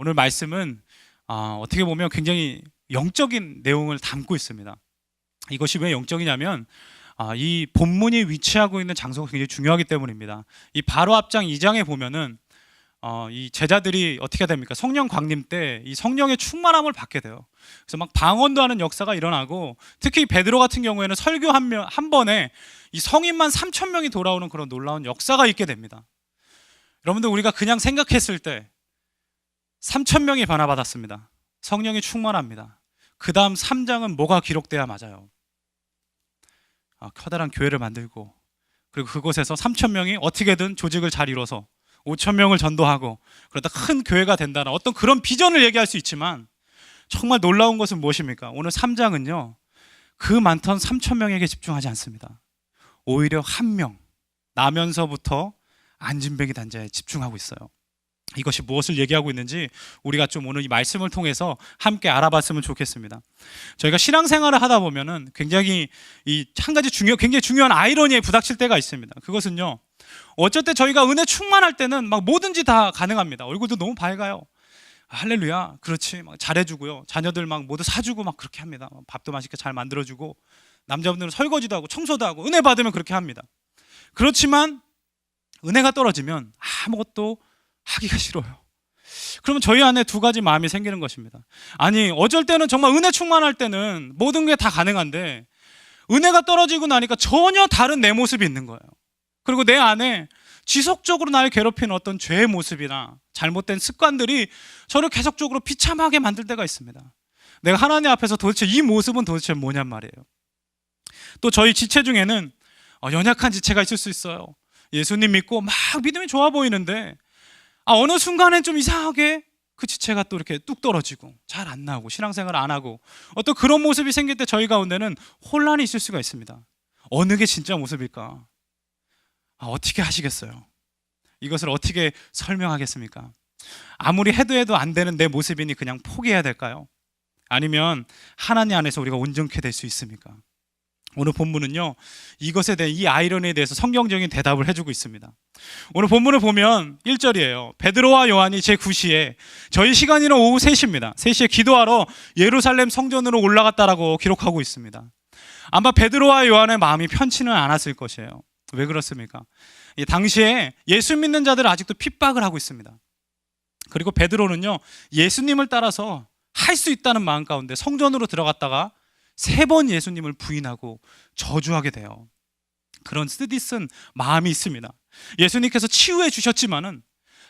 오늘 말씀은 어떻게 보면 굉장히 영적인 내용을 담고 있습니다. 이것이 왜 영적이냐면 이 본문이 위치하고 있는 장소가 굉장히 중요하기 때문입니다. 이 바로 앞장 2장에 보면은 이 제자들이 어떻게 됩니까? 성령 강림 때 이 성령의 충만함을 받게 돼요. 그래서 막 방언도 하는 역사가 일어나고, 특히 베드로 같은 경우에는 설교 한 번에 이 성인만 3,000명이 돌아오는 그런 놀라운 역사가 있게 됩니다. 여러분들, 우리가 그냥 생각했을 때 3,000명이 변화받았습니다. 성령이 충만합니다. 그 다음 3장은 뭐가 기록돼야 맞아요? 커다란 교회를 만들고, 그리고 그곳에서 3,000명이 어떻게든 조직을 잘 이뤄서 5,000명을 전도하고, 그러다 큰 교회가 된다는 어떤 그런 비전을 얘기할 수 있지만, 정말 놀라운 것은 무엇입니까? 오늘 3장은요 그 많던 3,000명에게 집중하지 않습니다. 오히려 한 명, 나면서부터 안진뱅이 단자에 집중하고 있어요. 이것이 무엇을 얘기하고 있는지 우리가 좀 오늘 이 말씀을 통해서 함께 알아봤으면 좋겠습니다. 저희가 신앙생활을 하다 보면은 굉장히 이 한 가지 굉장히 중요한 아이러니에 부닥칠 때가 있습니다. 그것은요, 어쩔 때 저희가 은혜 충만할 때는 막 뭐든지 다 가능합니다. 얼굴도 너무 밝아요. 할렐루야, 그렇지, 막 잘해주고요, 자녀들 막 모두 사주고 막 그렇게 합니다. 밥도 맛있게 잘 만들어주고, 남자분들은 설거지도 하고 청소도 하고, 은혜 받으면 그렇게 합니다. 그렇지만 은혜가 떨어지면 아무것도 하기가 싫어요. 그러면 저희 안에 두 가지 마음이 생기는 것입니다. 아니, 어쩔 때는 정말 은혜 충만할 때는 모든 게 다 가능한데, 은혜가 떨어지고 나니까 전혀 다른 내 모습이 있는 거예요. 그리고 내 안에 지속적으로 나를 괴롭히는 어떤 죄의 모습이나 잘못된 습관들이 저를 계속적으로 비참하게 만들 때가 있습니다. 내가 하나님 앞에서 도대체 이 모습은 도대체 뭐냔 말이에요. 또 저희 지체 중에는 연약한 지체가 있을 수 있어요. 예수님 믿고 막 믿음이 좋아 보이는데 어느 순간엔 좀 이상하게 그 지체가 또 이렇게 뚝 떨어지고 잘 안 나오고 신앙생활 안 하고, 어떤 그런 모습이 생길 때 저희 가운데는 혼란이 있을 수가 있습니다. 어느 게 진짜 모습일까? 어떻게 하시겠어요? 이것을 어떻게 설명하겠습니까? 아무리 해도 안 되는 내 모습이니 그냥 포기해야 될까요? 아니면 하나님 안에서 우리가 온전케 될 수 있습니까? 오늘 본문은요, 이것에 대한 이 아이러니에 대해서 성경적인 대답을 해주고 있습니다. 오늘 본문을 보면 1절이에요. 베드로와 요한이 제9시에, 저희 시간이는 오후 3시입니다. 3시에 기도하러 예루살렘 성전으로 올라갔다라고 기록하고 있습니다. 아마 베드로와 요한의 마음이 편치는 않았을 것이에요. 왜 그렇습니까? 당시에 예수 믿는 자들을 아직도 핍박을 하고 있습니다. 그리고 베드로는요, 예수님을 따라서 할 수 있다는 마음 가운데 성전으로 들어갔다가 3번 예수님을 부인하고 저주하게 돼요. 그런 쓰디쓴 마음이 있습니다. 예수님께서 치유해 주셨지만은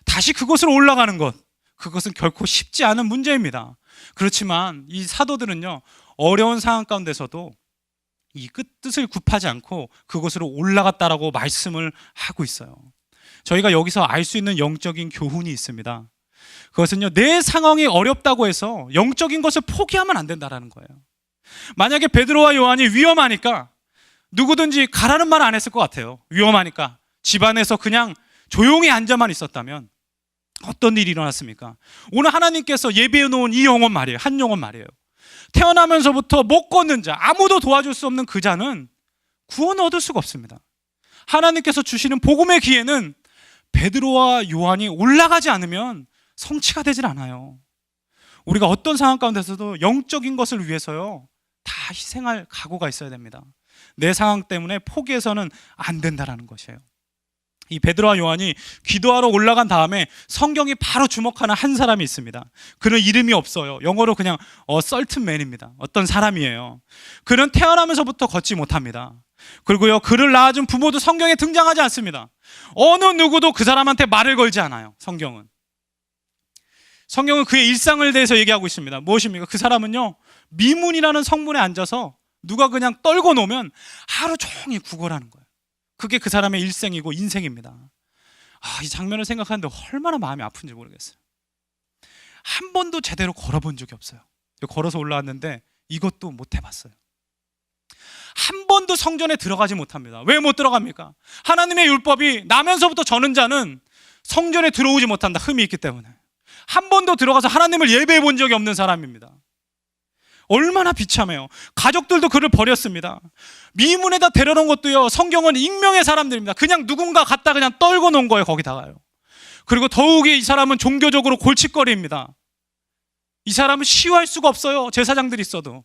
다시 그곳으로 올라가는 것, 그것은 결코 쉽지 않은 문제입니다. 그렇지만 이 사도들은요, 어려운 상황 가운데서도 이 뜻을 굽하지 않고 그곳으로 올라갔다라고 말씀을 하고 있어요. 저희가 여기서 알 수 있는 영적인 교훈이 있습니다. 그것은요, 내 상황이 어렵다고 해서 영적인 것을 포기하면 안 된다라는 거예요. 만약에 베드로와 요한이 위험하니까 누구든지 가라는 말 안 했을 것 같아요. 위험하니까 집안에서 그냥 조용히 앉아만 있었다면 어떤 일이 일어났습니까? 오늘 하나님께서 예비해 놓은 이 영혼 말이에요. 한 영혼 말이에요. 태어나면서부터 못 걷는 자, 아무도 도와줄 수 없는 그 자는 구원을 얻을 수가 없습니다. 하나님께서 주시는 복음의 기회는 베드로와 요한이 올라가지 않으면 성취가 되질 않아요. 우리가 어떤 상황 가운데서도 영적인 것을 위해서요, 다 희생할 각오가 있어야 됩니다. 내 상황 때문에 포기해서는 안 된다라는 것이에요. 이 베드로와 요한이 기도하러 올라간 다음에 성경이 바로 주목하는 한 사람이 있습니다. 그는 이름이 없어요. 영어로 그냥 certain man입니다. 어떤 사람이에요. 그는 태어나면서부터 걷지 못합니다. 그리고요, 그를 낳아준 부모도 성경에 등장하지 않습니다. 어느 누구도 그 사람한테 말을 걸지 않아요. 성경은 그의 일상을 대해서 얘기하고 있습니다. 무엇입니까? 그 사람은요, 미문이라는 성문에 앉아서 누가 그냥 떨고 놓으면 하루 종일 구걸하는 거예요. 그게 그 사람의 일생이고 인생입니다. 이 장면을 생각하는데 얼마나 마음이 아픈지 모르겠어요. 한 번도 제대로 걸어본 적이 없어요. 걸어서 올라왔는데 이것도 못 해봤어요. 한 번도 성전에 들어가지 못합니다. 왜 못 들어갑니까? 하나님의 율법이 나면서부터 저는 자는 성전에 들어오지 못한다. 흠이 있기 때문에. 한 번도 들어가서 하나님을 예배해 본 적이 없는 사람입니다. 얼마나 비참해요. 가족들도 그를 버렸습니다. 미문에다 데려놓은 것도요, 성경은 익명의 사람들입니다. 그냥 누군가 갖다 그냥 떨고 놓은 거예요. 거기다가요. 그리고 더욱이 이 사람은 종교적으로 골칫거리입니다. 이 사람은 시유할 수가 없어요. 제사장들이 있어도.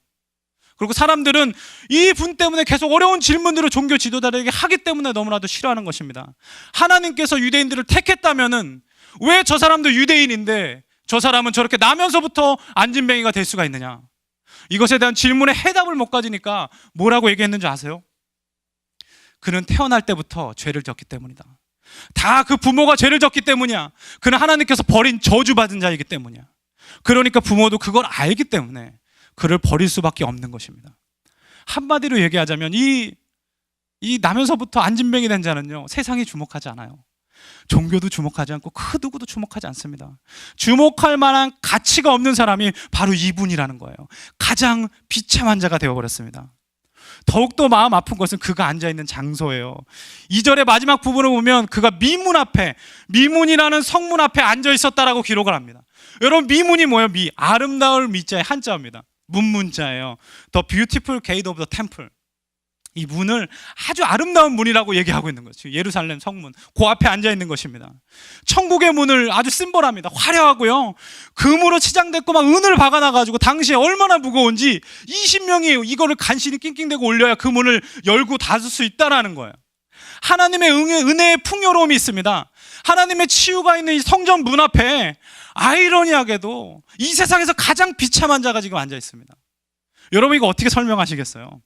그리고 사람들은 이 분 때문에 계속 어려운 질문들을 종교 지도자들에게 하기 때문에 너무나도 싫어하는 것입니다. 하나님께서 유대인들을 택했다면은 왜 저 사람도 유대인인데 저 사람은 저렇게 나면서부터 안진뱅이가 될 수가 있느냐? 이것에 대한 질문에 해답을 못 가지니까 뭐라고 얘기했는지 아세요? 그는 태어날 때부터 죄를 졌기 때문이다. 다 그 부모가 죄를 졌기 때문이야. 그는 하나님께서 버린 저주받은 자이기 때문이야. 그러니까 부모도 그걸 알기 때문에 그를 버릴 수밖에 없는 것입니다. 한마디로 얘기하자면 이 나면서부터 안진뱅이 된 자는요, 세상이 주목하지 않아요. 종교도 주목하지 않고 그 누구도 주목하지 않습니다. 주목할 만한 가치가 없는 사람이 바로 이분이라는 거예요. 가장 비참한 자가 되어버렸습니다. 더욱더 마음 아픈 것은 그가 앉아있는 장소예요. 2절의 마지막 부분을 보면 그가 미문 앞에, 미문이라는 성문 앞에 앉아있었다라고 기록을 합니다. 여러분, 미문이 뭐예요? 아름다울 미자의 한자입니다. 문문자예요. The beautiful gate of the temple. 이 문을 아주 아름다운 문이라고 얘기하고 있는 거죠. 예루살렘 성문, 그 앞에 앉아 있는 것입니다. 천국의 문을 아주 심볼합니다. 화려하고요, 금으로 치장됐고 막 은을 박아놔가지고 당시에 얼마나 무거운지 20명이 이거를 간신히 낑낑대고 올려야 그 문을 열고 닫을 수 있다라는 거예요. 하나님의 은혜의 풍요로움이 있습니다. 하나님의 치유가 있는 이 성전 문 앞에 아이러니하게도 이 세상에서 가장 비참한 자가 지금 앉아 있습니다. 여러분, 이거 어떻게 설명하시겠어요?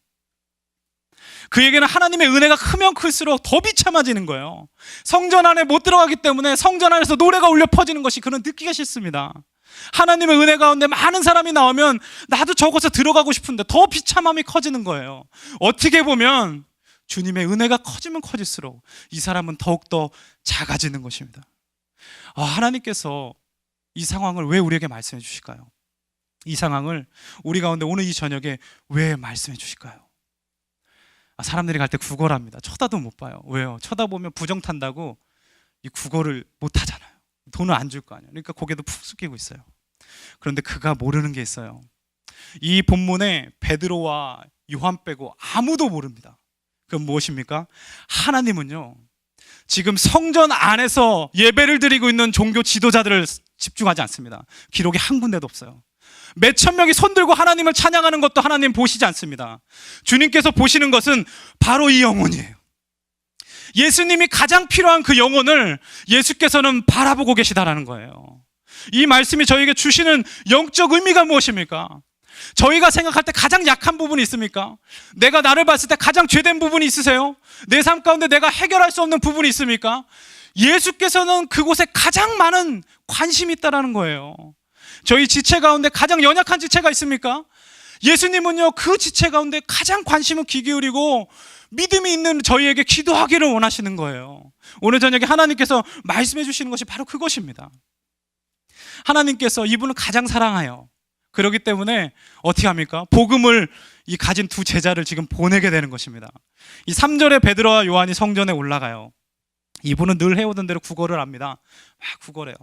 그에게는 하나님의 은혜가 크면 클수록 더 비참해지는 거예요. 성전 안에 못 들어가기 때문에 성전 안에서 노래가 울려 퍼지는 것이 그는 듣기가 싫습니다. 하나님의 은혜 가운데 많은 사람이 나오면 나도 저곳에 들어가고 싶은데 더 비참함이 커지는 거예요. 어떻게 보면 주님의 은혜가 커지면 커질수록 이 사람은 더욱더 작아지는 것입니다. 하나님께서 이 상황을 왜 우리에게 말씀해 주실까요? 이 상황을 우리 가운데 오늘 이 저녁에 왜 말씀해 주실까요? 사람들이 갈 때 구걸합니다. 쳐다도 못 봐요. 왜요? 쳐다보면 부정 탄다고 이 구걸을 못 하잖아요. 돈을 안 줄 거 아니에요. 그러니까 고개도 푹 숙이고 있어요. 그런데 그가 모르는 게 있어요. 이 본문에 베드로와 요한 빼고 아무도 모릅니다. 그건 무엇입니까? 하나님은요, 지금 성전 안에서 예배를 드리고 있는 종교 지도자들을 집중하지 않습니다. 기록이 한 군데도 없어요. 몇천 명이 손들고 하나님을 찬양하는 것도 하나님 보시지 않습니다. 주님께서 보시는 것은 바로 이 영혼이에요. 예수님이 가장 필요한 그 영혼을 예수께서는 바라보고 계시다라는 거예요. 이 말씀이 저에게 주시는 영적 의미가 무엇입니까? 저희가 생각할 때 가장 약한 부분이 있습니까? 내가 나를 봤을 때 가장 죄된 부분이 있으세요? 내 삶 가운데 내가 해결할 수 없는 부분이 있습니까? 예수께서는 그곳에 가장 많은 관심이 있다라는 거예요. 저희 지체 가운데 가장 연약한 지체가 있습니까? 예수님은요, 그 지체 가운데 가장 관심을 기울이고 믿음이 있는 저희에게 기도하기를 원하시는 거예요. 오늘 저녁에 하나님께서 말씀해 주시는 것이 바로 그것입니다. 하나님께서 이분을 가장 사랑해요. 그렇기 때문에 어떻게 합니까? 복음을 가진 두 제자를 지금 보내게 되는 것입니다. 이 3절에 베드로와 요한이 성전에 올라가요. 이분은 늘 해오던 대로 구걸을 합니다. 구걸해요.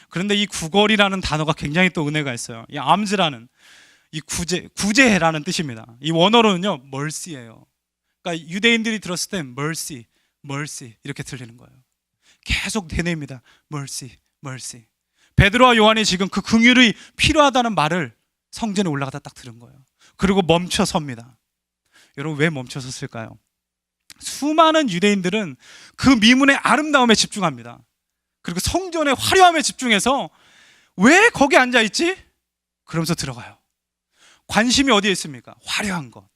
그런데 이 구걸이라는 단어가 굉장히 또 은혜가 있어요. 이 암즈라는, 이 구제라는 뜻입니다. 이 원어로는요, mercy예요. 그러니까 유대인들이 들었을 때 mercy, mercy 이렇게 들리는 거예요. 계속 되뇌입니다. mercy, mercy. 베드로와 요한이 지금 그 긍휼이 필요하다는 말을 성전에 올라가다 딱 들은 거예요. 그리고 멈춰 섭니다. 여러분, 왜 멈춰 섰을까요? 수많은 유대인들은 그 미문의 아름다움에 집중합니다. 그리고 성전의 화려함에 집중해서 왜 거기 앉아있지? 그러면서 들어가요. 관심이 어디에 있습니까? 화려한 것,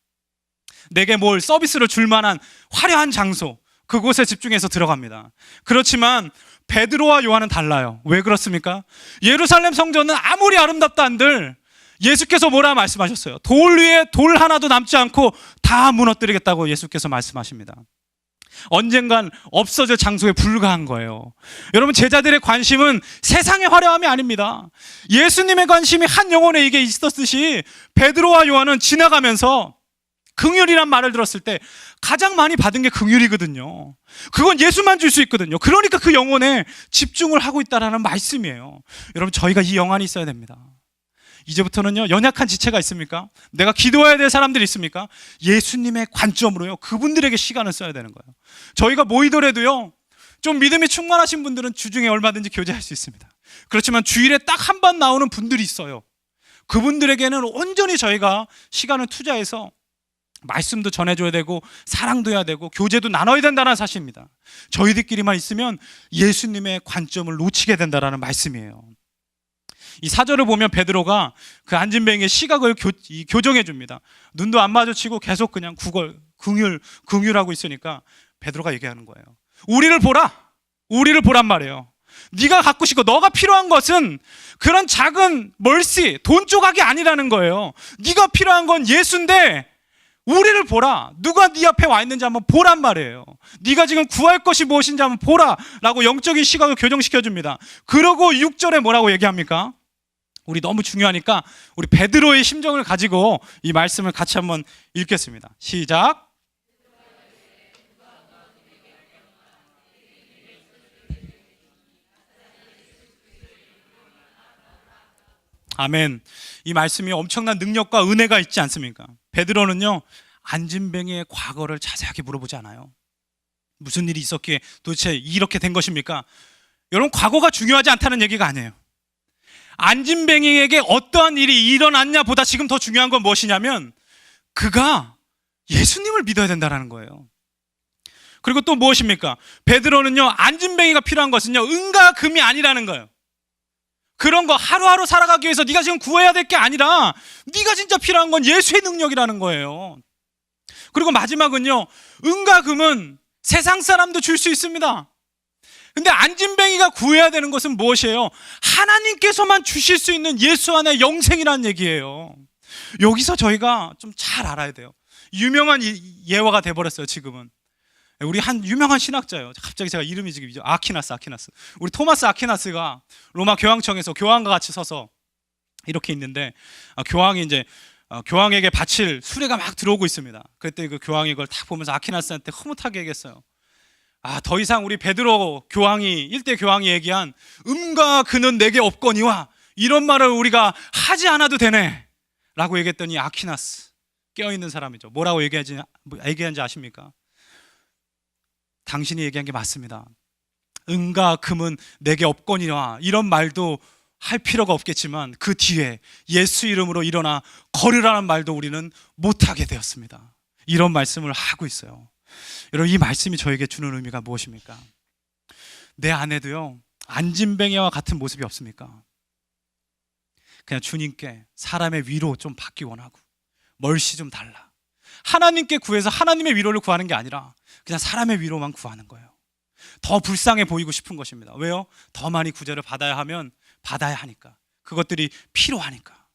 내게 뭘 서비스를 줄 만한 화려한 장소, 그곳에 집중해서 들어갑니다. 그렇지만 베드로와 요한은 달라요. 왜 그렇습니까? 예루살렘 성전은 아무리 아름답다 한들 예수께서 뭐라 말씀하셨어요? 돌 위에 돌 하나도 남지 않고 다 무너뜨리겠다고 예수께서 말씀하십니다. 언젠간 없어질 장소에 불과한 거예요. 여러분, 제자들의 관심은 세상의 화려함이 아닙니다. 예수님의 관심이 한 영혼에게 있었듯이 베드로와 요한은 지나가면서 긍휼이란 말을 들었을 때 가장 많이 받은 게 긍휼이거든요. 그건 예수만 줄 수 있거든요. 그러니까 그 영혼에 집중을 하고 있다는 말씀이에요. 여러분, 저희가 이 영안이 있어야 됩니다. 이제부터는요, 연약한 지체가 있습니까? 내가 기도해야 될 사람들이 있습니까? 예수님의 관점으로요, 그분들에게 시간을 써야 되는 거예요. 저희가 모이더라도요, 좀 믿음이 충만하신 분들은 주중에 얼마든지 교제할 수 있습니다. 그렇지만 주일에 딱 한 번 나오는 분들이 있어요. 그분들에게는 온전히 저희가 시간을 투자해서 말씀도 전해줘야 되고 사랑도 해야 되고 교제도 나눠야 된다는 사실입니다. 저희들끼리만 있으면 예수님의 관점을 놓치게 된다는 말씀이에요. 이 사절을 보면 베드로가 그 안진뱅이의 시각을 교정해 줍니다. 눈도 안 마주치고 계속 그냥 긍휼하고 있으니까 베드로가 얘기하는 거예요. 우리를 보라. 우리를 보란 말이에요. 네가 갖고 싶고 너가 필요한 것은 그런 작은 멀씨, 돈 조각이 아니라는 거예요. 네가 필요한 건 예수인데 우리를 보라. 누가 네 앞에 와 있는지 한번 보란 말이에요. 네가 지금 구할 것이 무엇인지 한번 보라 라고 영적인 시각을 교정시켜 줍니다. 그러고 6절에 뭐라고 얘기합니까? 우리 너무 중요하니까 우리 베드로의 심정을 가지고 이 말씀을 같이 한번 읽겠습니다. 시작. 아멘. 이 말씀이 엄청난 능력과 은혜가 있지 않습니까? 베드로는요, 안진뱅이의 과거를 자세하게 물어보지 않아요. 무슨 일이 있었기에 도대체 이렇게 된 것입니까? 여러분, 과거가 중요하지 않다는 얘기가 아니에요. 안진뱅이에게 어떠한 일이 일어났냐 보다 지금 더 중요한 건 무엇이냐면 그가 예수님을 믿어야 된다는 거예요. 그리고 또 무엇입니까? 베드로는요, 안진뱅이가 필요한 것은요, 은과 금이 아니라는 거예요. 그런 거 하루하루 살아가기 위해서 네가 지금 구해야 될 게 아니라 네가 진짜 필요한 건 예수의 능력이라는 거예요. 그리고 마지막은요, 은과 금은 세상 사람도 줄 수 있습니다. 근데 안진뱅이가 구해야 되는 것은 무엇이에요? 하나님께서만 주실 수 있는 예수 안의 영생이라는 얘기예요. 여기서 저희가 좀 잘 알아야 돼요. 유명한 예화가 돼버렸어요. 지금은 우리 한 유명한 신학자예요. 갑자기 제가 이름이 지금 아퀴나스. 우리 토마스 아퀴나스가 로마 교황청에서 교황과 같이 서서 이렇게 있는데, 교황이 이제 교황에게 바칠 수레가 막 들어오고 있습니다. 그때 그 교황이 그걸 딱 보면서 아퀴나스한테 흐뭇하게 얘기했어요. 더 이상 우리 베드로 교황이, 일대 교황이 얘기한 음과 금은 내게 없거니와 이런 말을 우리가 하지 않아도 되네 라고 얘기했더니 아퀴나스, 깨어있는 사람이죠. 뭐라고 얘기한지 아십니까? 당신이 얘기한 게 맞습니다. 은과 금은 내게 없거니와 이런 말도 할 필요가 없겠지만 그 뒤에 예수 이름으로 일어나 걸으라는 말도 우리는 못하게 되었습니다. 이런 말씀을 하고 있어요. 여러분, 이 말씀이 저에게 주는 의미가 무엇입니까? 내 안에도요, 안진뱅이와 같은 모습이 없습니까? 그냥 주님께 사람의 위로 좀 받기 원하고 멀씨 좀 달라. 하나님께 구해서 하나님의 위로를 구하는 게 아니라 그냥 사람의 위로만 구하는 거예요. 더 불쌍해 보이고 싶은 것입니다. 왜요? 더 많이 구제를 받아야 하니까. 그것들이 필요하니까.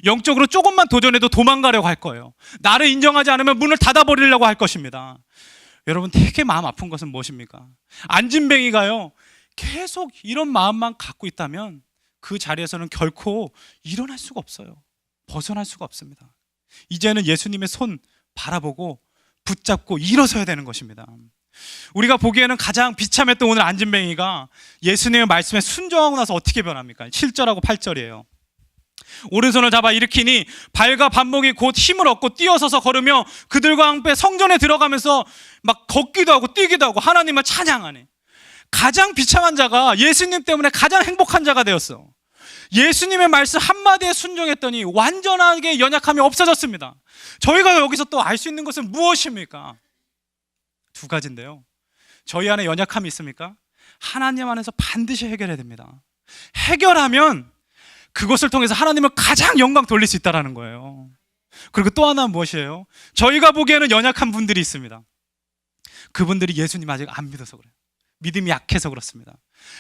영적으로 조금만 도전해도 도망가려고 할 거예요. 나를 인정하지 않으면 문을 닫아버리려고 할 것입니다. 여러분, 되게 마음 아픈 것은 무엇입니까? 안진뱅이가요, 계속 이런 마음만 갖고 있다면 그 자리에서는 결코 일어날 수가 없어요. 벗어날 수가 없습니다. 이제는 예수님의 손 바라보고 붙잡고 일어서야 되는 것입니다. 우리가 보기에는 가장 비참했던 오늘 안진뱅이가 예수님의 말씀에 순종하고 나서 어떻게 변합니까? 7절하고 8절이에요. 오른손을 잡아 일으키니 발과 발목이 곧 힘을 얻고 뛰어서서 걸으며 그들과 함께 성전에 들어가면서 막 걷기도 하고 뛰기도 하고 하나님을 찬양하네. 가장 비참한 자가 예수님 때문에 가장 행복한 자가 되었어. 예수님의 말씀 한마디에 순종했더니 완전하게 연약함이 없어졌습니다. 저희가 여기서 또 알 수 있는 것은 무엇입니까? 두 가지인데요. 저희 안에 연약함이 있습니까? 하나님 안에서 반드시 해결해야 됩니다. 해결하면 그것을 통해서 하나님을 가장 영광 돌릴 수 있다는 거예요. 그리고 또 하나는 무엇이에요? 저희가 보기에는 연약한 분들이 있습니다. 그분들이 예수님 아직 안 믿어서 그래요. 믿음이 약해서 그렇습니다.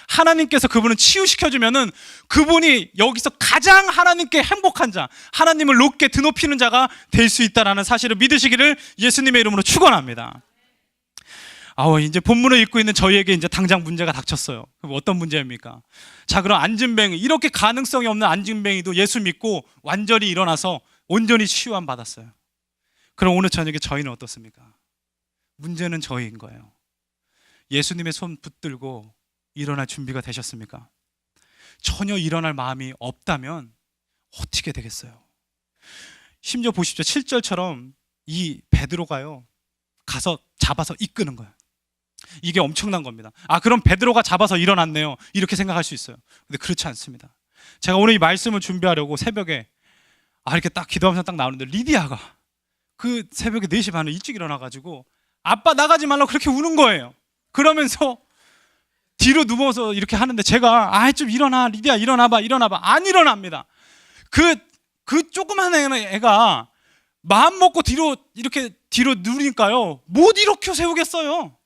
하나님께서 그분을 치유시켜주면은 그분이 여기서 가장 하나님께 행복한 자, 하나님을 높게 드높이는 자가 될 수 있다는 사실을 믿으시기를 예수님의 이름으로 축원합니다. 이제 본문을 읽고 있는 저희에게 이제 당장 문제가 닥쳤어요. 그럼 어떤 문제입니까? 자, 그럼 안진뱅이, 이렇게 가능성이 없는 안진뱅이도 예수 믿고 완전히 일어나서 온전히 치유함 받았어요. 그럼 오늘 저녁에 저희는 어떻습니까? 문제는 저희인 거예요. 예수님의 손 붙들고 일어날 준비가 되셨습니까? 전혀 일어날 마음이 없다면 어떻게 되겠어요? 심지어 보십시오. 7절처럼 이 베드로가요, 가서 잡아서 이끄는 거예요. 이게 엄청난 겁니다. 그럼 베드로가 잡아서 일어났네요, 이렇게 생각할 수 있어요. 근데 그렇지 않습니다. 제가 오늘 이 말씀을 준비하려고 새벽에 이렇게 딱 기도하면서 딱 나오는데 리디아가 그 새벽에 4시 반에 일찍 일어나가지고 아빠 나가지 말라고 그렇게 우는 거예요. 그러면서 뒤로 누워서 이렇게 하는데 제가 좀 일어나, 리디아 일어나봐. 안 일어납니다. 그 조그만 애가 마음 먹고 이렇게 뒤로 누르니까요, 못 일으켜 세우겠어요.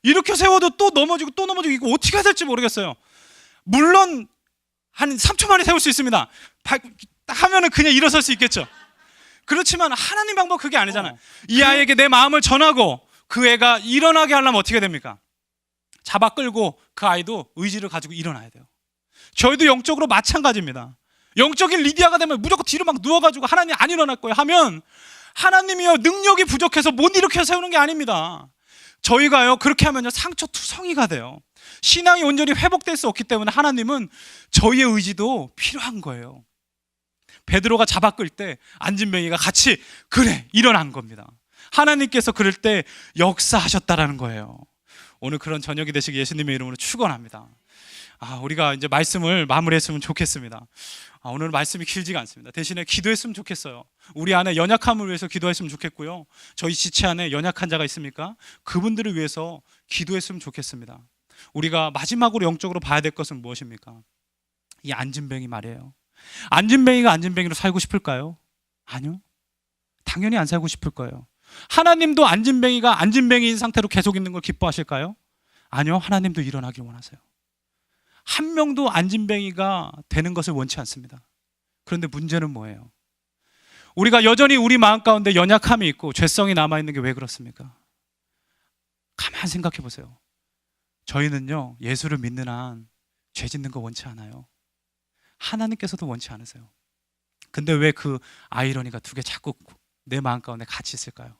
일으켜 세워도 또 넘어지고 이거 어떻게 해야 될지 모르겠어요. 물론 한 3초 만에 세울 수 있습니다. 하면은 그냥 일어설 수 있겠죠. 그렇지만 하나님 방법 그게 아니잖아요. 이 아이에게 내 마음을 전하고 그 애가 일어나게 하려면 어떻게 됩니까? 잡아 끌고 그 아이도 의지를 가지고 일어나야 돼요. 저희도 영적으로 마찬가지입니다. 영적인 리디아가 되면 무조건 뒤로 막 누워가지고 하나님 안 일어날 거예요 하면 하나님이요 능력이 부족해서 못 일으켜 세우는 게 아닙니다. 저희가요 그렇게 하면요 상처투성이가 돼요. 신앙이 온전히 회복될 수 없기 때문에 하나님은 저희의 의지도 필요한 거예요. 베드로가 잡아 끌 때 안진뱅이가 같이 그래 일어난 겁니다. 하나님께서 그럴 때 역사하셨다라는 거예요. 오늘 그런 저녁이 되시기 예수님의 이름으로 축원합니다. 우리가 이제 말씀을 마무리했으면 좋겠습니다. 오늘 말씀이 길지가 않습니다. 대신에 기도했으면 좋겠어요. 우리 안에 연약함을 위해서 기도했으면 좋겠고요. 저희 지체 안에 연약한 자가 있습니까? 그분들을 위해서 기도했으면 좋겠습니다. 우리가 마지막으로 영적으로 봐야 될 것은 무엇입니까? 이 안진뱅이 말이에요. 안진뱅이가 안진뱅이로 살고 싶을까요? 아니요. 당연히 안 살고 싶을 거예요. 하나님도 안진뱅이가 안진뱅이인 상태로 계속 있는 걸 기뻐하실까요? 아니요. 하나님도 일어나길 원하세요. 한 명도 안진뱅이가 되는 것을 원치 않습니다. 그런데 문제는 뭐예요? 우리가 여전히 우리 마음 가운데 연약함이 있고 죄성이 남아있는 게 왜 그렇습니까? 가만 생각해 보세요. 저희는요 예수를 믿는 한 죄 짓는 거 원치 않아요. 하나님께서도 원치 않으세요. 근데 왜 그 아이러니가 두 개 자꾸 내 마음 가운데 같이 있을까요?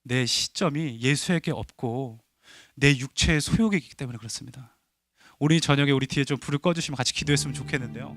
내 시점이 예수에게 없고 내 육체의 소욕이기 때문에 그렇습니다. 우리 저녁에 우리 뒤에 좀 불을 꺼주시면 같이 기도했으면 좋겠는데요.